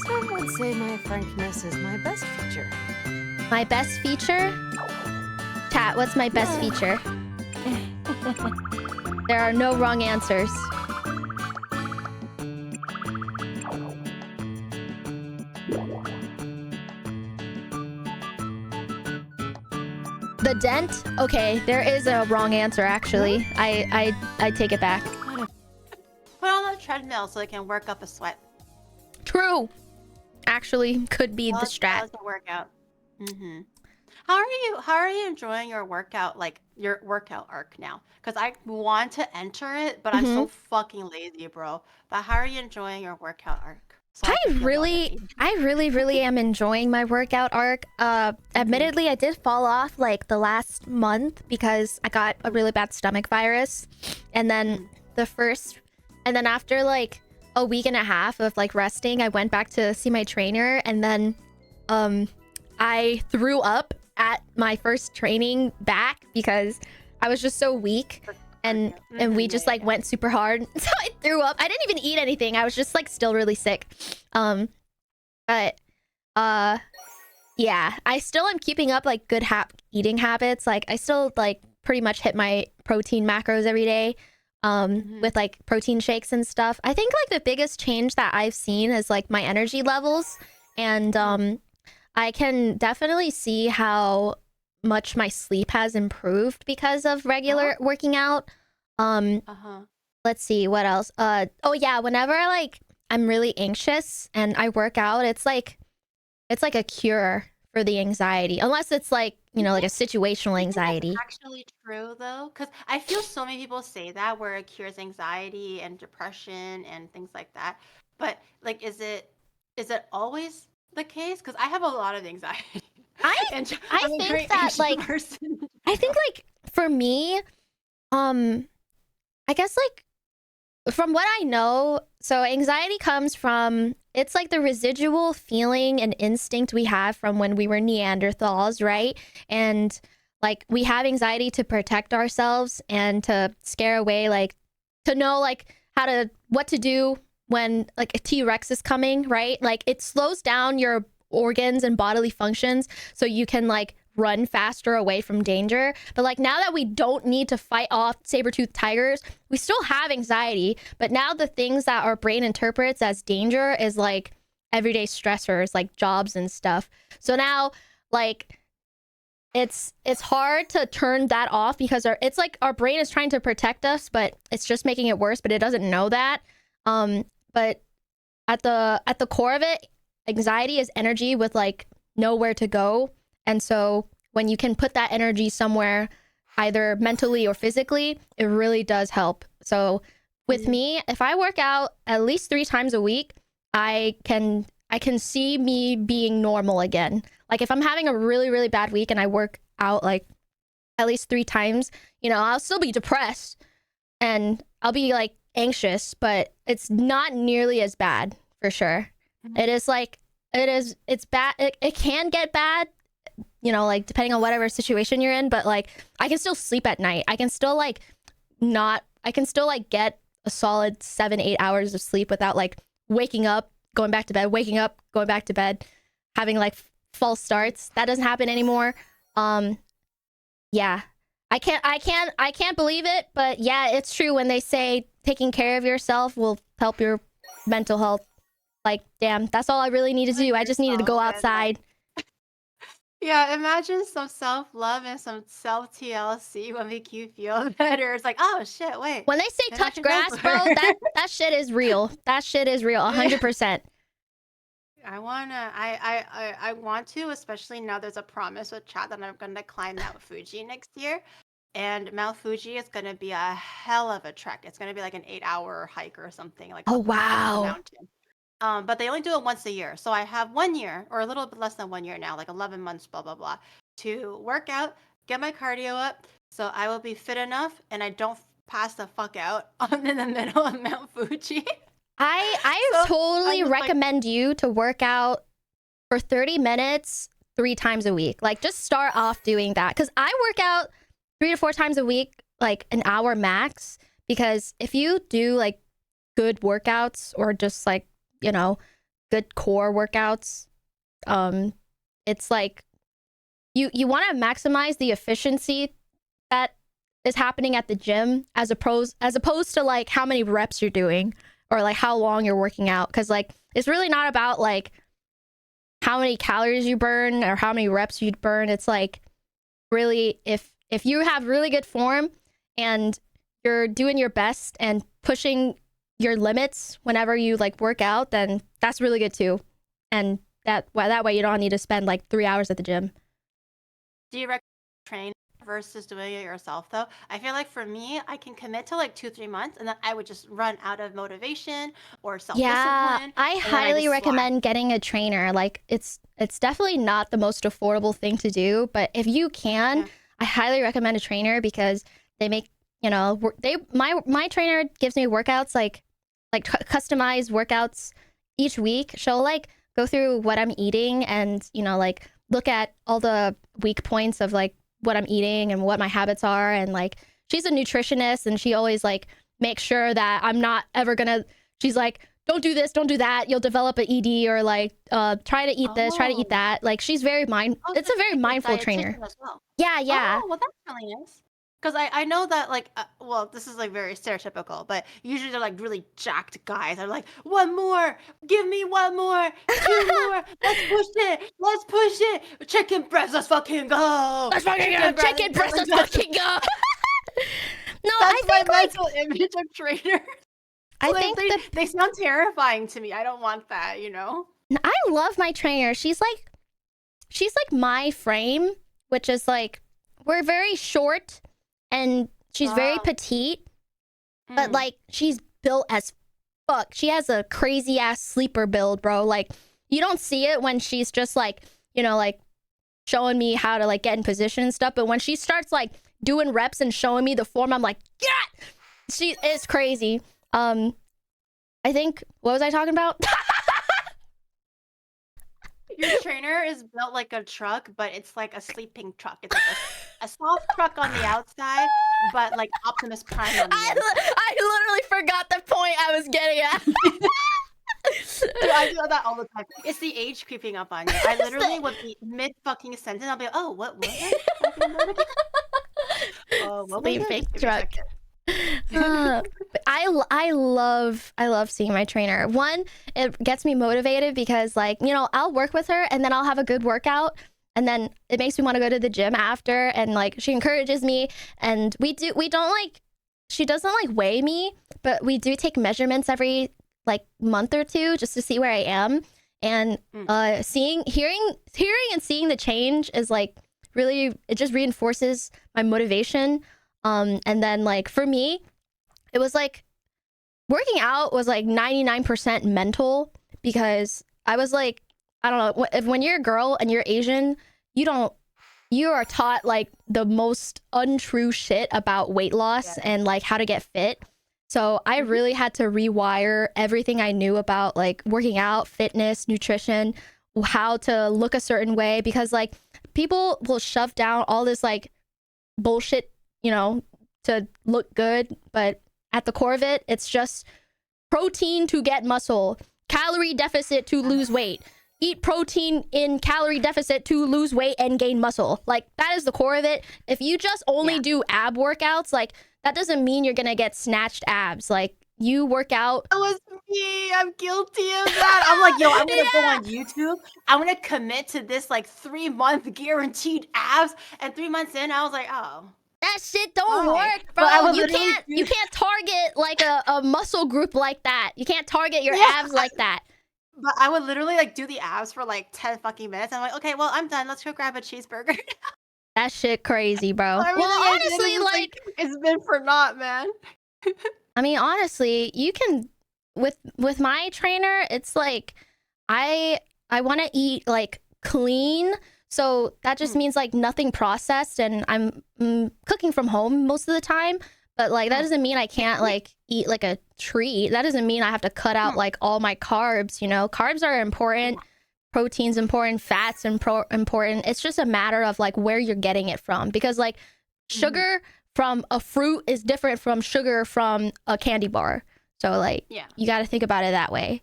Some would say my frankness is my best feature. My best feature? Chat, what's my best feature? There are no wrong answers. The dent? Okay, there is a wrong answer actually. I take it back. Put on the treadmill so it can work up a sweat. True. Actually, could be the strat. That was a workout. Mm-hmm. How are you enjoying your workout, like your workout arc now? Because I want to enter it, but I'm so fucking lazy, bro. But how are you enjoying your workout arc? So I really am enjoying my workout arc. Admittedly, I did fall off like the last month because I got a really bad stomach virus. And then after like a week and a half of like resting, I went back to see my trainer, and then I threw up at my first training back because I was just so weak. And we just like went super hard, so I threw up. I didn't even eat anything. I was just like still really sick. But yeah, I still am keeping up like good eating habits. Like I still like pretty much hit my protein macros every day, with like protein shakes and stuff. I think like the biggest change that I've seen is like my energy levels, and I can definitely see how much my sleep has improved because of regular working out. Let's see what else. Oh yeah, whenever like I'm really anxious and I work out, it's like a cure for the anxiety, unless it's like, you know, like a situational anxiety. Actually true though, because I feel so many people say that where it cures anxiety and depression and things like that. But like, is it always the case? Because I have a lot of anxiety. I I'm a think very that anxious like person. I think like for me, I guess like from what I know, so anxiety comes from, it's like the residual feeling and instinct we have from when we were Neanderthals, right? And like we have anxiety to protect ourselves and to scare away, like to know like what to do when like a T-Rex is coming, right? Like it slows down your organs and bodily functions so you can like run faster away from danger. But like now that we don't need to fight off saber-toothed tigers, we still have anxiety, but now the things that our brain interprets as danger is like everyday stressors like jobs and stuff. So now like it's hard to turn that off because it's like our brain is trying to protect us, but it's just making it worse, but it doesn't know that. But at the core of it, anxiety is energy with like nowhere to go. And so when you can put that energy somewhere, either mentally or physically, it really does help. So with me, if I work out at least 3 times a week, I can see me being normal again. Like if I'm having a really, really bad week and I work out like at least 3 times, you know, I'll still be depressed and I'll be like anxious, but it's not nearly as bad for sure. It is like, it's bad. It can get bad, you know, like depending on whatever situation you're in, but like I can still sleep at night. I can still like get a solid 7-8 hours of sleep without like waking up, going back to bed, waking up, going back to bed, having like false starts. That doesn't happen anymore. Yeah. I can't believe it, but yeah, it's true when they say taking care of yourself will help your mental health. Like, damn, that's all I really need to do. I just needed to go outside. Yeah, imagine some self-love and some self-TLC will make you feel better. It's like, oh shit, wait. When they say maybe I touch should go grass, for bro, it. that shit is real. That shit is real, 100%. I want to, especially now there's a promise with chat that I'm gonna climb Mount Fuji next year. And Mount Fuji is gonna be a hell of a trek. It's gonna be like an 8-hour hike or something, like Oh, up the top of the wow. mountain. But they only do it once a year. So I have 1 year or a little bit less than 1 year now, like 11 months, blah, blah, blah, to work out, get my cardio up. So I will be fit enough and I don't pass the fuck out in the middle of Mount Fuji. I So I'm totally just like, recommend you to work out for 30 minutes 3 times a week. Like, just start off doing that. Because I work out 3 to 4 times a week, like an hour max. Because if you do like good workouts or just like, you know, good core workouts. It's like you want to maximize the efficiency that is happening at the gym as opposed to like how many reps you're doing or like how long you're working out, because like it's really not about like how many calories you burn or how many reps you burn. It's like really if you have really good form and you're doing your best and pushing your limits whenever you like work out, then that's really good too. And that way you don't need to spend like 3 hours at the gym. Do you recommend train versus doing it yourself though? I feel like for me, I can commit to like 2-3 months and then I would just run out of motivation or self-discipline. Yeah, I highly recommend getting a trainer. Like it's definitely not the most affordable thing to do, but if you can, I highly recommend a trainer because they make, you know, my trainer gives me workouts like customized workouts each week. She'll like go through what I'm eating and, you know, like look at all the weak points of like what I'm eating and what my habits are. And like, she's a nutritionist and she always like makes sure that I'm not ever gonna, she's like, don't do this, don't do that. You'll develop an ED or like, try to eat this, try to eat that. Like she's very it's a very mindful trainer. As well. Yeah. Oh, well, that's really nice. Because I know that, like, well, this is, like, very stereotypical, but usually they're, like, really jacked guys. They're like, one more, give me one more, 2 more, let's push it, chicken breast, let's fucking go. Let's fucking go, chicken breast, let's fucking go. No, That's I think my like, mental image of trainers. I think they sound terrifying to me. I don't want that, you know? I love my trainer. She's like my frame, which is like, we're very short and she's very petite, but like she's built as fuck. She has a crazy ass sleeper build, bro. Like you don't see it when she's just like, you know, like showing me how to like get in position and stuff. But when she starts like doing reps and showing me the form, I'm like, yeah, she is crazy. I think, what was I talking about? Your trainer is built like a truck, but it's like a sleeping truck. It's like a soft truck on the outside, but like Optimus Prime on the inside. I literally forgot the point I was getting at. Dude, I do that all the time. It's the age creeping up on you. I literally would be mid fucking sentence. I'll be like, oh, what was I talking about again? Oh, what was Sleeping it? truck. But I love seeing my trainer. One, it gets me motivated because like, you know, I'll work with her and then I'll have a good workout and then it makes me want to go to the gym after, and like she encourages me, and we don't like, she doesn't like weigh me, but we do take measurements every like month or two just to see where I am, and hearing and seeing the change is like really, it just reinforces my motivation. And then like for me, it was like working out was like 99% mental, because I was like, I don't know, when you're a girl and you're Asian, you are taught like the most untrue shit about weight loss and like how to get fit. So I really had to rewire everything I knew about like working out, fitness, nutrition, how to look a certain way, because like people will shove down all this like bullshit, you know, to look good, but at the core of it, it's just protein to get muscle, calorie deficit to lose weight, eat protein in calorie deficit to lose weight and gain muscle. Like that is the core of it. If you just only do ab workouts, like that doesn't mean you're gonna get snatched abs. Like you work out. That was me. I'm guilty of that. I'm like, yo, I'm gonna go on YouTube. I'm gonna commit to this like 3-month guaranteed abs. And 3 months in, I was like, oh, that shit don't work, bro. You can't target like a muscle group like that. You can't target your abs like that. But I would literally like do the abs for like 10 fucking minutes. I'm like, okay, well, I'm done. Let's go grab a cheeseburger. That shit crazy, bro. Well, honestly, like it's been for naught, man. I mean, honestly, you can with my trainer, it's like I want to eat like clean. So that just means like nothing processed, and I'm cooking from home most of the time. But like that doesn't mean I can't like eat like a treat. That doesn't mean I have to cut out like all my carbs, you know. Carbs are important, protein's important, fats important. It's just a matter of like where you're getting it from, because like sugar from a fruit is different from sugar from a candy bar. So like you got to think about it that way.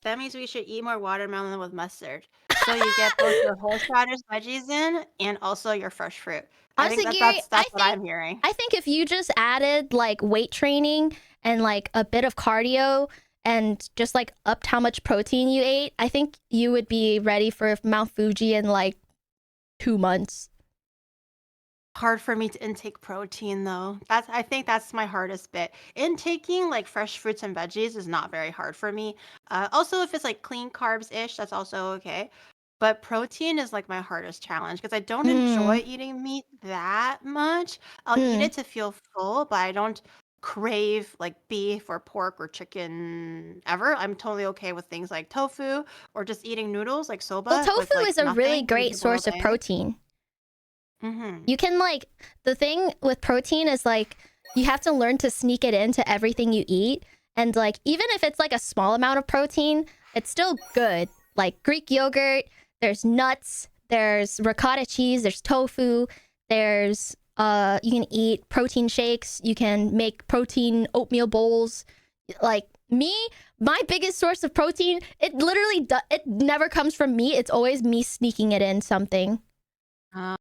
That means we should eat more watermelon with mustard. So you get both your horseradish veggies in and also your fresh fruit. I think Honestly, that Gary, that's what I'm hearing. I think if you just added like weight training and like a bit of cardio and just like upped how much protein you ate, I think you would be ready for Mount Fuji in like 2 months. Hard for me to intake protein though. I think that's my hardest bit. Intaking like fresh fruits and veggies is not very hard for me. Also, if it's like clean carbs ish, that's also okay. But protein is like my hardest challenge because I don't enjoy Mm, eating meat that much. I'll eat mm. it to feel full, but I don't crave like beef or pork or chicken ever. I'm totally okay with things like tofu or just eating noodles like Well, soba with tofu like is a really nothing and great keep a source little of egg. protein. Mm-hmm. You can like the thing with protein is like you have to learn to sneak it into everything you eat. And like even if it's like a small amount of protein, it's still good. Like Greek yogurt, there's nuts, there's ricotta cheese, there's tofu, there's you can eat protein shakes, you can make protein oatmeal bowls. Like me, my biggest source of protein, it literally it never comes from me. It's always me sneaking it in something. Because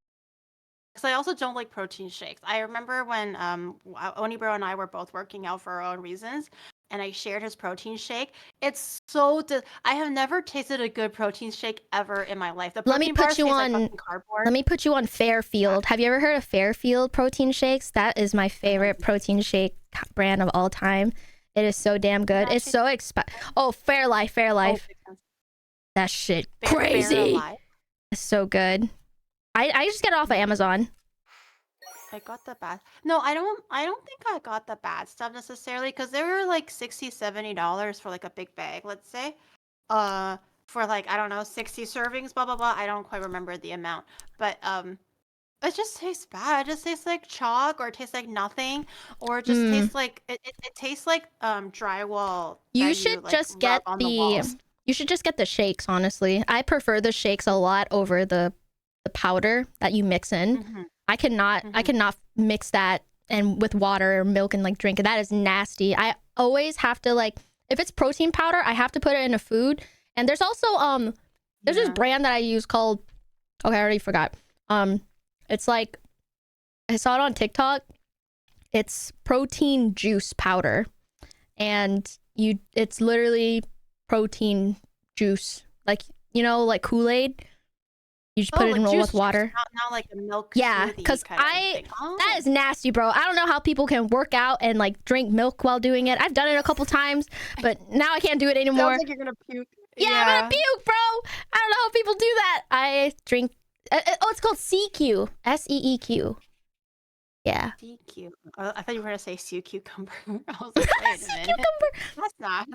I also don't like protein shakes. I remember when Onibro and I were both working out for our own reasons, and I shared his protein shake. It's so I have never tasted a good protein shake ever in my life. The Let me protein put bars you taste like on fucking cardboard. Let me put you on Fairfield. Have you ever heard of Fairfield protein shakes? That is my favorite protein shake brand of all time. It is so damn good. It's so Oh, Fairlife, Oh, Fairlife. big sense. That shit Fair crazy. alive. It's so good. I just get it off of Amazon. I got the bad. No, I don't think I got the bad stuff necessarily because they were like $60-$70 for like a big bag, let's say. Uh for like, I don't know, 60 servings, blah blah blah. I don't quite remember the amount. But it just tastes bad. It just tastes like chalk or it tastes like nothing. Or it just Mm. tastes like it tastes like drywall You that you should like just rub get on the the walls. you should just get the shakes, honestly. I prefer the shakes a lot over the powder that you mix in. Mm-hmm. I Mm-hmm. cannot mix that and with water or milk and like drink it. That is nasty. I always have to like if it's protein powder, I have to put it in a food. And there's also there's this Yeah. brand that I use called okay, I already forgot. It's like I saw it on TikTok. It's protein juice powder. And it's literally protein juice. Like, you know, like Kool-Aid. You just put Oh, it in like roll juice with juice, water. not like a milk Yeah, smoothie because kind of thing. that Oh. is nasty, bro. I don't know how people can work out and like drink milk while doing it. I've done it a couple times, but now I can't do it Sounds anymore. like you're gonna puke. Yeah, I'm gonna Yeah. puke, bro. I don't know how people do that. I drink. Oh, it's called CQ. SEEQ. Yeah. Sea I thought you were gonna say sea cucumber. I was like, wait a Sea minute. cucumber.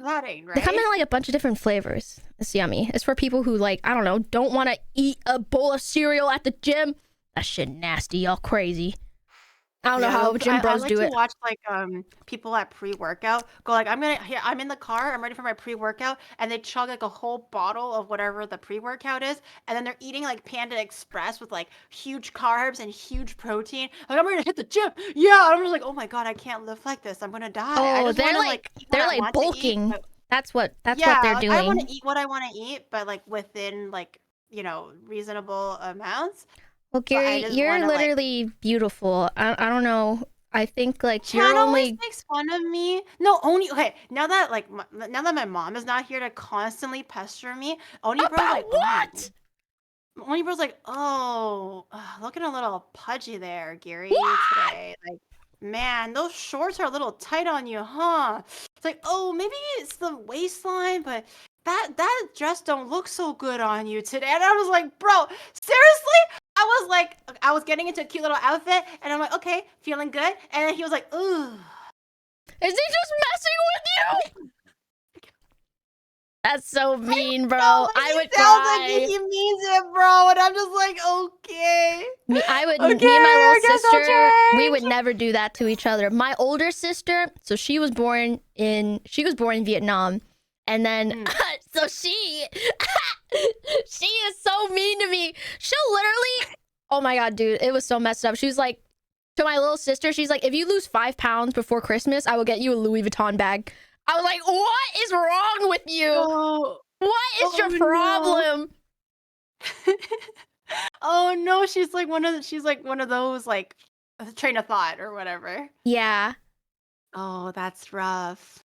That ain't They come right. in like a bunch of different flavors. It's yummy. It's for people who like, I don't know, don't want to eat a bowl of cereal at the gym. That shit nasty, y'all crazy. I don't know how Those, gym I bros like do to it. watch like people at pre-workout go like I'm in the car, I'm ready for my pre-workout, and they chug like a whole bottle of whatever the pre-workout is, and then they're eating like Panda Express with like huge carbs and huge protein. Like I'm ready to hit the gym. Yeah, I'm just like, oh my god, I can't live like this. I'm gonna die. I Oh, just want to like eat what they're I like want to eat. bulking. But That's what yeah, they're like I want doing. to eat what I want to eat, but like within like reasonable amounts. Well, But I Gary, just you're want to like literally beautiful. I don't know. I think like you're Chad always only makes fun of me. No, Oni. Okay, now that like now that my mom is not here to constantly pester me, Oni bro's about like, what? Oni bro's like, oh, looking a little pudgy there, Giri, What? today. Like, man, those shorts are a little tight on you, huh? It's like, oh, maybe it's the waistline, but that dress don't look so good on you today. And I was like, bro, seriously? I was getting into a cute little outfit, and I'm like, okay, feeling good. And then he was like, ooh. Is he just messing with you? That's so mean, bro. No, but I he would sounds like cry. he means it, bro. And I'm just like, okay. Me Okay, and my little I guess I'll sister, we would change. never do that to each other. My older sister, so she was born in Vietnam. And then so she is so mean to me. She'll literally, oh my god, dude, it was so messed up. She was like, to my little sister, she's like, if you lose 5 pounds before Christmas, I will get you a Louis Vuitton bag. I was like, what is wrong with you? Oh, What is your oh no. problem? Oh no, she's like one of those like train of thought or whatever. Yeah, Oh, that's rough.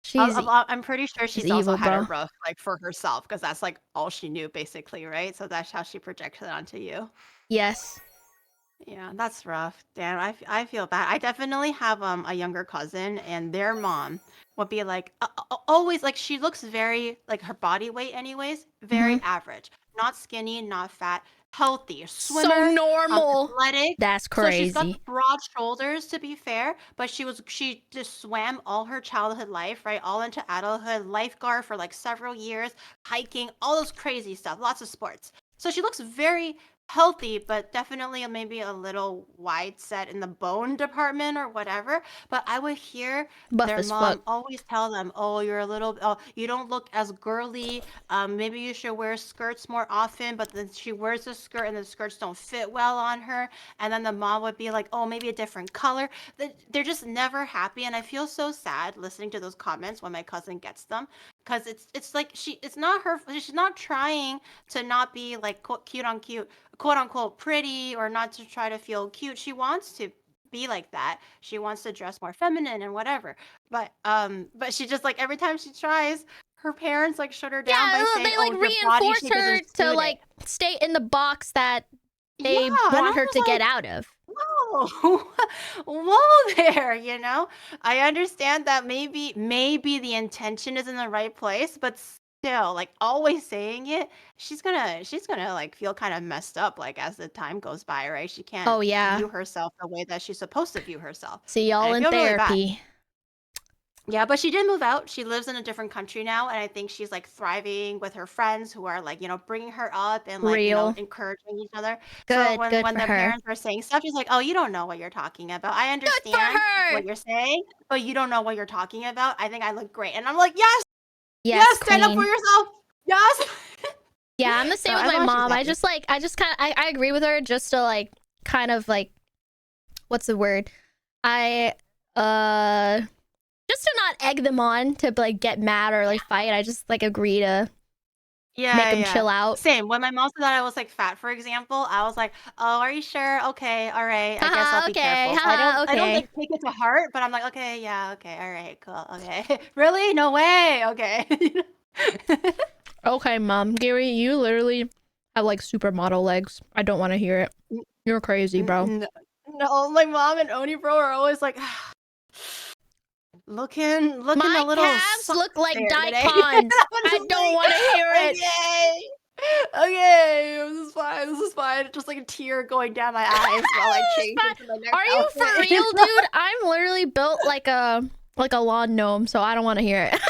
she's I'm pretty sure she's she's also evil, had it bro. rough, like for herself, because that's like all she knew, basically, right? So that's how she projected it onto you. Yes. Yeah, that's rough. Damn, I feel bad. I definitely have a younger cousin, and their mom would be like always like she looks very like her body weight, anyways, very Mhm. average, not skinny, not fat, healthy, a So swimmer, normal. athletic. That's So she's got the crazy. broad shoulders, to be fair, but she just swam all her childhood life, right, all into adulthood, lifeguard for like several years, hiking, all those crazy stuff, lots of sports. So she looks very healthy, but definitely maybe a little wide set in the bone department or whatever. But I would hear Buff their as fuck. mom always tell them, "Oh, you're a little, oh, you don't look as girly. Maybe you should wear skirts more often." But then she wears the skirt, and the skirts don't fit well on her. And then the mom would be like, "Oh, maybe a different color." They're just never happy, and I feel so sad listening to those comments when my cousin gets them, because it's like it's not her. She's not trying to not be like cute on cute, quote unquote pretty, or not to try to feel cute. She wants to be like that. She wants to dress more feminine and whatever. But she just like every time she tries, her parents like shut her down by Yeah, saying, they "Oh, like your body reinforce shape her doesn't to suit it." like stay in the box that Yeah, they and I'm want her just to get like, out of. whoa, whoa there, you know? I understand that maybe the intention is in the right place, but still, like always saying it, she's gonna like feel kind of messed up like as the time goes by, right? She can't Oh yeah. view herself the way that she's supposed to view herself. See And y'all I in feel really bad. therapy. Yeah, but she did move out. She lives in a different country now, and I think she's like thriving with her friends who are like, bringing her up and like, Real. encouraging each other. So Good. when Good when for the her. parents are saying stuff, she's like, "Oh, you don't know what you're talking about. I Good for understand what her. you're saying, but you don't know what you're talking about. I think I look great." And I'm like, "Yes, Yes, yes, stand up for queen. yourself. Yes." Yeah, I'm the So same with as my long as she's mom. I happy. just like I agree with her just to like kind of like what's the word? I just to not egg them on to like get mad or like fight. I just like agree to make Yeah, them yeah. chill out. Same. When my mom said that I was like fat, for example, I was like, "Oh, are you sure? Okay, all right. I guess I'll Haha, be okay. careful." So Haha, I don't okay. like take it to heart, but I'm like, "Okay, yeah, okay, all right, cool, okay." Really? No way. Okay. Okay, mom. Gary, you literally have like supermodel legs. I don't want to hear it. You're crazy, bro. No, no, my mom and Oni bro are always like looking My a little calves soft look like there dyke today. ponds. I'm I just don't like, want to hear it. okay, okay, this is fine. This is fine. Just like a tear going down my eyes while I It's change into my fine. next Are you for outfit. real, dude? I'm literally built like a lawn gnome, so I don't want to hear it.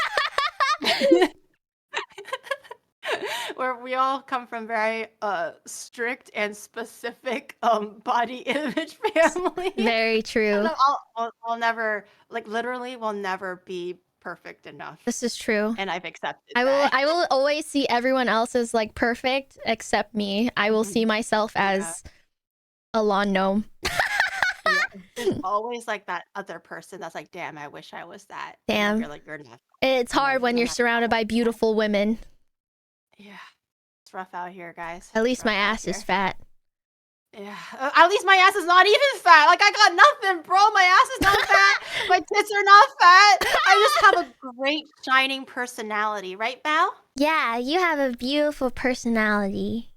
Where we all come from very strict and specific body image family. Very true. And I'll never, like, literally will never be perfect enough, This is true. and I've accepted I that. will always see everyone else as like perfect except me. I will see myself Yeah, as a lawn gnome. yeah. There's always like that other person that's like, "Damn, I wish I was that." And then Damn. you're like, "You're not." It's hard when you're surrounded by beautiful women. Yeah, it's rough out here, guys. At It's least my rough out ass is here. fat. Yeah, at least my ass is not even fat. Like, I got nothing, bro. My ass is not fat. My tits are not fat. I just have a great shining personality, right, Bao? Yeah, you have a beautiful personality.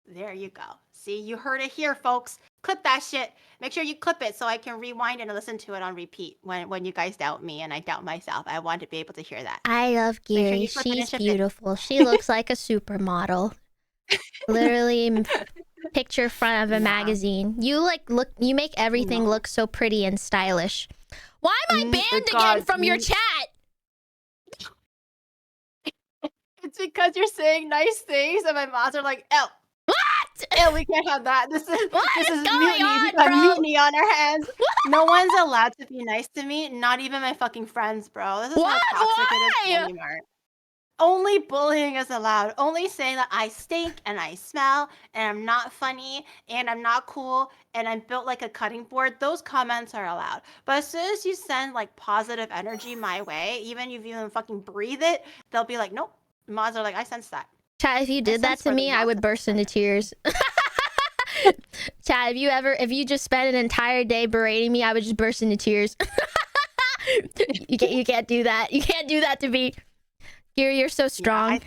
There you go. See, you heard it here, folks. Clip that shit. Make sure you clip it so I can rewind and listen to it on repeat when you guys doubt me and I doubt myself. I want to be able to hear that. I love Make sure Giri. you clip it and She's ship it. beautiful. She looks like a supermodel. Literally picture front of a Nah. magazine. You you make everything No. look so pretty and stylish. Why am I banned again from your chat? It's because you're saying nice things and my moms are like, "Oh, What? ew, we can't have that. This is What this is is going mutiny. on, We got bro? mutiny on our hands." No one's allowed to be nice to me, not even my fucking friends, bro. This is how What? toxic it is Why? anymore. Only bullying is allowed. Only saying that I stink and I smell and I'm not funny and I'm not cool and I'm built like a cutting board, those comments are allowed. But as soon as you send like positive energy my way, even if you even fucking breathe it, they'll be like, nope. Mods are like, I sense that. Chad, if you did that sense to where the me, I would burst into tears. Chad, if you just spent an entire day berating me, I would just burst into tears. You can't do that. You can't do that to me. Giri, you're so strong. Yeah,